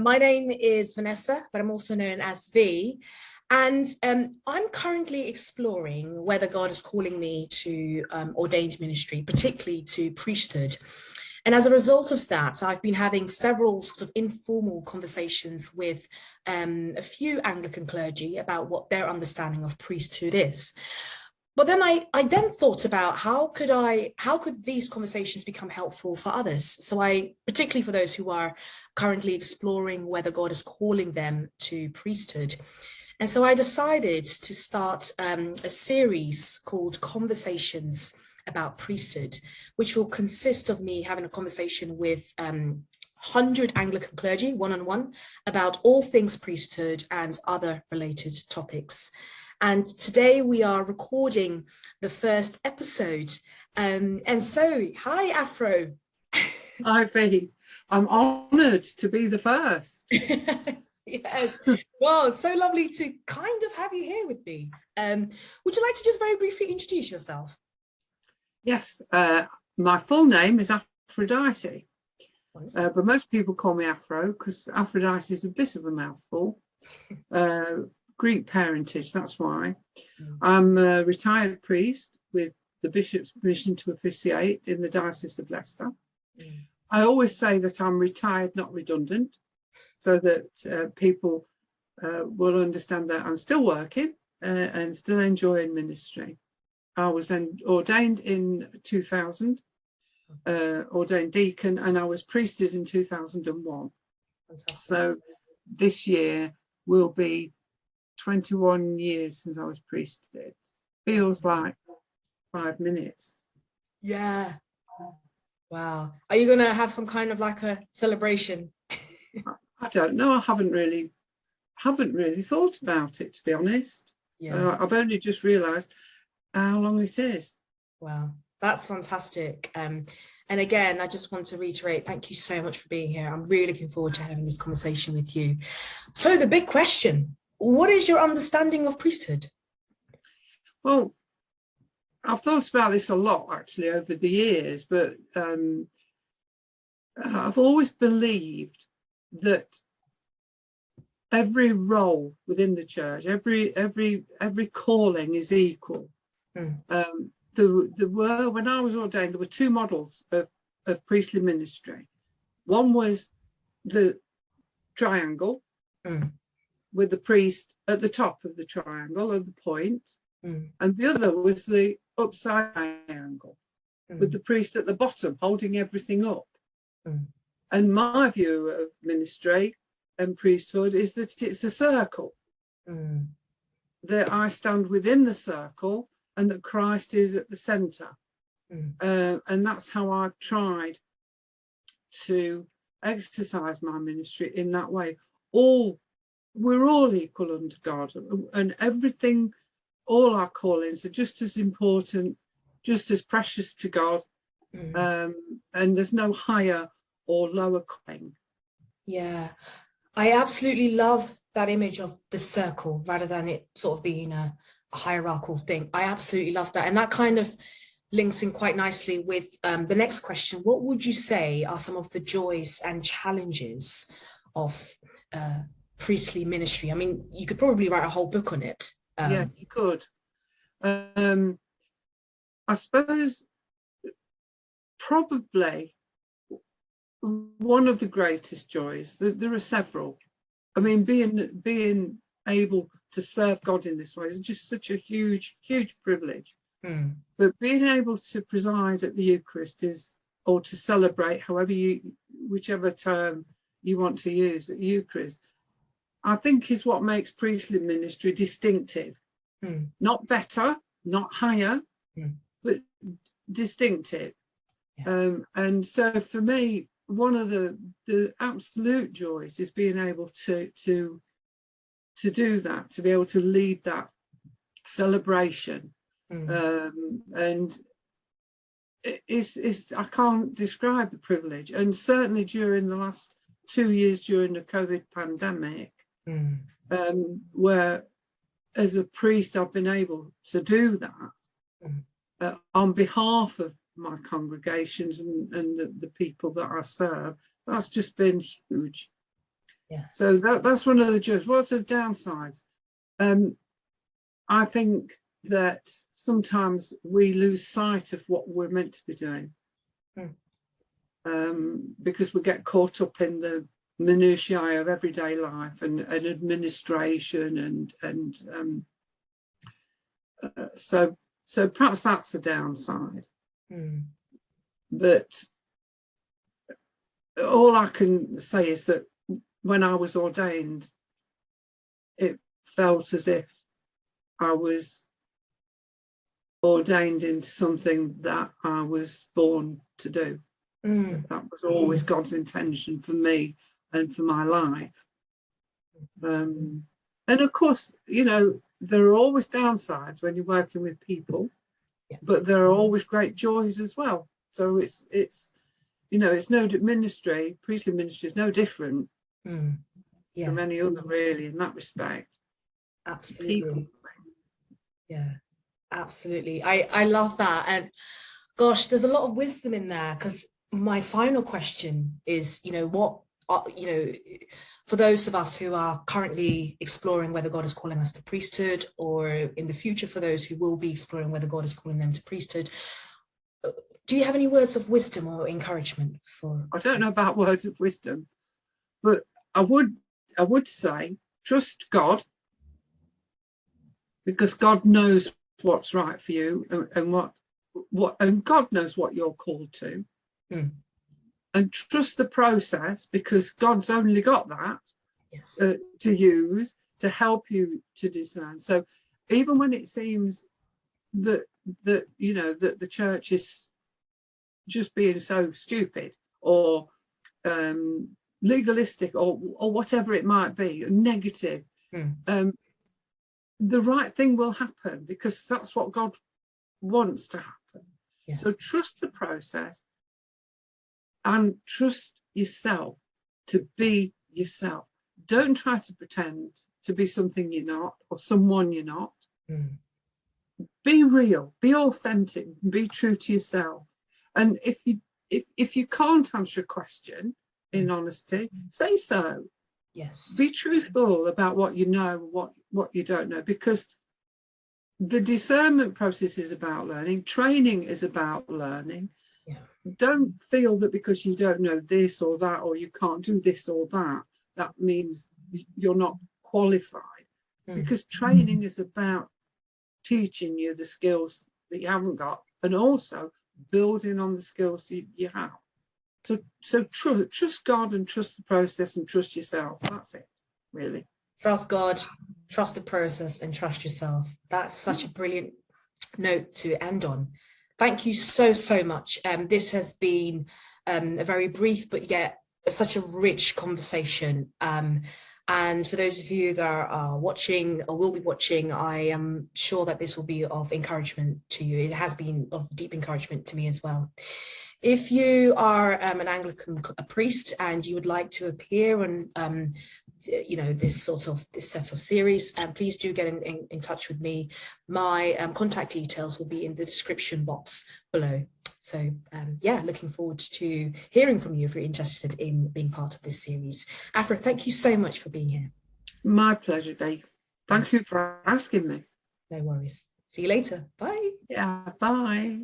My name is Vanessa, but I'm also known as V. And I'm currently exploring whether God is calling me to ordained ministry, particularly to priesthood. And as a result of that, I've been having several sort of informal conversations with a few Anglican clergy about what their understanding of priesthood is. But then I then thought about how could these conversations become helpful for others? So particularly for those who are currently exploring whether God is calling them to priesthood. And so I decided to start a series called Conversations about Priesthood, which will consist of me having a conversation with 100 Anglican clergy, one-on-one, about all things priesthood and other related topics. And today we are recording the first episode. And so, hi, Afro. Hi, Vicky. I'm honoured to be the first. Yes. Well, it's so lovely to kind of have you here with me. Would you like to just very briefly introduce yourself? Yes, my full name is Aphrodite, but most people call me Afro because Aphrodite is a bit of a mouthful. Greek parentage, that's why. I'm a retired priest with the bishop's permission to officiate in the Diocese of Leicester. I always say that I'm retired, not redundant, so that people will understand that I'm still working and still enjoying ministry. I was then ordained in 2000, ordained deacon, and I was priested in 2001. Fantastic. So this year will be 21 years since I was priested. Feels like 5 minutes. Yeah. Wow. Are you gonna have some kind of like a celebration? I don't know. I haven't really thought about it, to be honest. Yeah. I've only just realised how long it is. Wow, that's fantastic. And again, I just want to reiterate, thank you so much for being here. I'm really looking forward to having this conversation with you. So the big question, what is your understanding of priesthood? Well, I've thought about this a lot actually over the years, but I've always believed that every role within the church, every calling is equal. When I was ordained, there were two models of priestly ministry. One was the triangle with the priest at the top of the triangle at the point, and the other was the upside triangle with the priest at the bottom holding everything up. And my view of ministry and priesthood is that it's a circle, that I stand within the circle and that Christ is at the centre. And that's how I've tried to exercise my ministry in that way. We're all equal unto God, and everything, all our callings are just as important, just as precious to God, and there's no higher or lower calling. Yeah, I absolutely love that image of the circle rather than it sort of being a hierarchical thing. I absolutely love that. And that kind of links in quite nicely with the next question. What would you say are some of the joys and challenges of priestly ministry? I mean, you could probably write a whole book on it. Yeah, you could. I suppose probably one of the greatest joys, there are several. I mean, being able to serve God in this way is just such a huge privilege. But being able to preside at the Eucharist or to celebrate, whichever term you want to use at the Eucharist, I think is what makes priestly ministry distinctive. Not better, not higher, but distinctive. Yeah. And so for me, one of the absolute joys is being able to do that, to be able to lead that celebration. And it's I can't describe the privilege. And certainly during the last 2 years during the COVID pandemic, where as a priest I've been able to do that on behalf of my congregations and the people that I serve, that's just been huge. Yeah. So that's one of the joys. What's the downsides? I think that sometimes we lose sight of what we're meant to be doing, because we get caught up in the minutiae of everyday life and administration so perhaps that's a downside. But all I can say is that when I was ordained, it felt as if I was ordained into something that I was born to do. That was always God's intention for me and for my life. And of course, you know, there are always downsides when you're working with people, but there are always great joys as well. So it's you know, it's no ministry, priestly ministry is no different from any other, really, in that respect. Absolutely. People. Yeah, absolutely. I love that. And gosh, there's a lot of wisdom in there, because my final question is, you know, what, you know, for those of us who are currently exploring whether God is calling us to priesthood, or in the future for those who will be exploring whether God is calling them to priesthood, do you have any words of wisdom or encouragement for? I don't know about words of wisdom, but I would say trust God, because God knows what's right for you, and God knows what you're called to. And trust the process, because God's only got that to use to help you to discern. So even when it seems that you know that the church is just being so stupid or legalistic or whatever it might be, negative, the right thing will happen, because that's what God wants to happen. So trust the process and trust yourself to be yourself. Don't try to pretend to be something you're not, or someone you're not. Be real, be authentic, be true to yourself. And if you can't answer a question in honesty, say so. Be truthful about what you know, what you don't know, because the discernment process is about learning. Training is about learning. Don't feel that because you don't know this or that, or you can't do this or that, that means you're not qualified. Because training is about teaching you the skills that you haven't got, and also building on the skills you have. So trust God and trust the process and trust yourself. That's it, really. Trust God, trust the process, and trust yourself. That's such a brilliant note to end on. Thank you so much. This has been a very brief but yet such a rich conversation. And for those of you that are watching or will be watching, I am sure that this will be of encouragement to you. It has been of deep encouragement to me as well. If you are an Anglican priest and you would like to appear on you know, this set of series, please do get in touch with me. My contact details will be in the description box below. So yeah, looking forward to hearing from you if you're interested in being part of this series. Aphro, thank you so much for being here. My pleasure, Dave. Thank you for asking me. No worries. See you later. Bye. Yeah, bye.